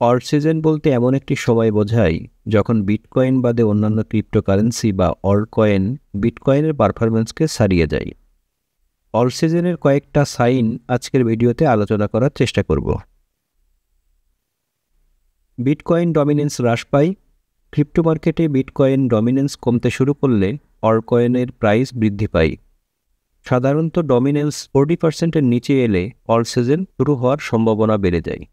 Alt season বলতে এমন একটি সময় বোঝায় যখন বিটকয়েন বাদে অন্যান্য ক্রিপ্টোকারেন্সি বা অল্ট কয়েন বিটকয়েনের পারফরম্যান্সকে ছাড়িয়ে যায়। অল্ট সিজনের কয়েকটা সাইন আজকের ভিডিওতে আলোচনা করার চেষ্টা করব। বিটকয়েন ডমিনেন্স হ্রাস পায়। ক্রিপ্টো মার্কেটে বিটকয়েন ডমিনেন্স কমতে শুরু করলে অল্ট কয়েনের প্রাইস বৃদ্ধি পায়। সাধারণত ডমিনেন্স 40%-এর নিচে এলে অল্ট সিজন শুরু হওয়ার সম্ভাবনা বেড়ে যায়।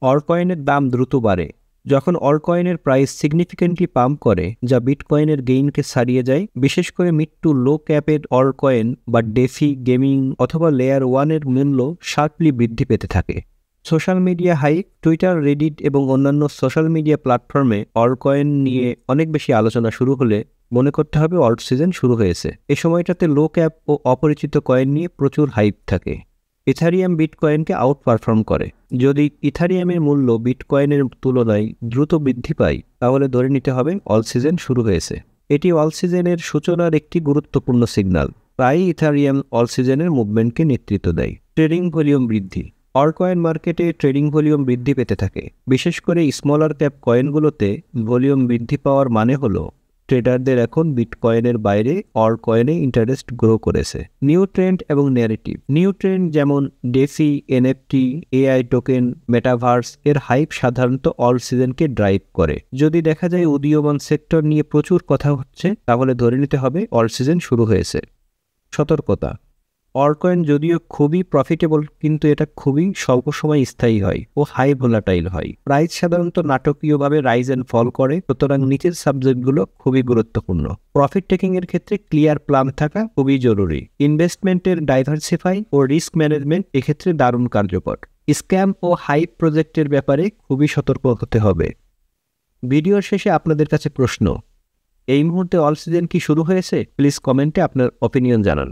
অল্ট কয়েনের দাম দ্রুত বাড়ে যখন অল্ট কয়েনের প্রাইস সিগনিফিক্যান্টলি পাম্প করে, যা বিটকয়েনের গেইনকে ছাড়িয়ে যায়। বিশেষ করে mid to low ক্যাপের alt coin বা ডেফি, গেমিং অথবা লেয়ার 1-এর মূল্য শার্পলি বৃদ্ধি পেতে থাকে। Social media hype, Twitter, Reddit এবং অন্যান্য সোশ্যাল মিডিয়া প্ল্যাটফর্মে অল্ট কয়েন নিয়ে অনেক বেশি আলোচনা শুরু হলে মনে করতে হবে অল্ট সিজন শুরু হয়েছে। এই সময়টাতে লো ক্যাপ ও অপরিচিত কয়েন নিয়ে প্রচুর হাইপ থাকে। ইথারিয়াম বিটকয়েনকে আউট পারফর্ম করে। যদি ইথারিয়ামের মূল্য বিটকয়েনের তুলনায় দ্রুত বৃদ্ধি পায়, তাহলে ধরে নিতে হবে অল্ট সিজন শুরু হয়েছে। এটি অল্ট সিজনের সূচনার একটি গুরুত্বপূর্ণ সিগন্যাল। প্রায়ই ইথারিয়াম অল্ট সিজনের মুভমেন্টকে নেতৃত্ব দেয়। ট্রেডিং ভলিউম বৃদ্ধি। অল্ট কয়েন মার্কেটে ট্রেডিং ভলিউম বৃদ্ধি পেতে থাকে। বিশেষ করে স্মলার ক্যাপ কয়েনগুলোতে ভলিউম বৃদ্ধি পাওয়ার মানে হলো ট্রেডারদের এখন বিটকয়েনের বাইরে অল্ট কয়েনে ইন্টারেস্ট গ্রো করেছে। নিউ ট্রেন্ড এবং ন্যারেটিভ। নিউ ট্রেন্ড যেমন DeFi, NFT, AI token, metaverse এর হাইপ সাধারণত অল্ট সিজনকে ড্রাইভ করে। যদি দেখা যায় উদীয়মান সেক্টর নিয়ে প্রচুর কথা হচ্ছে, তাহলে ধরে নিতে হবে অল্ট সিজন শুরু হয়েছে। সতর্কতা। অল্ট কয়েন যদিও খুবই প্রফিটেবল, কিন্তু এটা খুবই স্বল্প সময় স্থায়ী হয় ও হাই ভোলাটাইল হয়। প্রাইস সাধারণত নাটকীয়ভাবে রাইজ এন্ড ফল করে, সুতরাং নিচের সাবজেক্টগুলো খুবই গুরুত্বপূর্ণ। প্রফিট টেকিং এর ক্ষেত্রে ক্লিয়ার প্ল্যান থাকা খুবই জরুরি। ইনভেস্টমেন্টের ডাইভার্সিফাই ও রিস্ক ম্যানেজমেন্ট এক্ষেত্রে দারুণ কার্যকর। স্ক্যাম ও হাইপ প্রজেক্টের ব্যাপারে খুবই সতর্ক হতে হবে। ভিডিওর শেষে আপনাদের কাছে প্রশ্ন, এই মুহূর্তে অল্ট সিজন কি শুরু হয়েছে? প্লিজ কমেন্টে আপনার অপিনিয়ন জানান।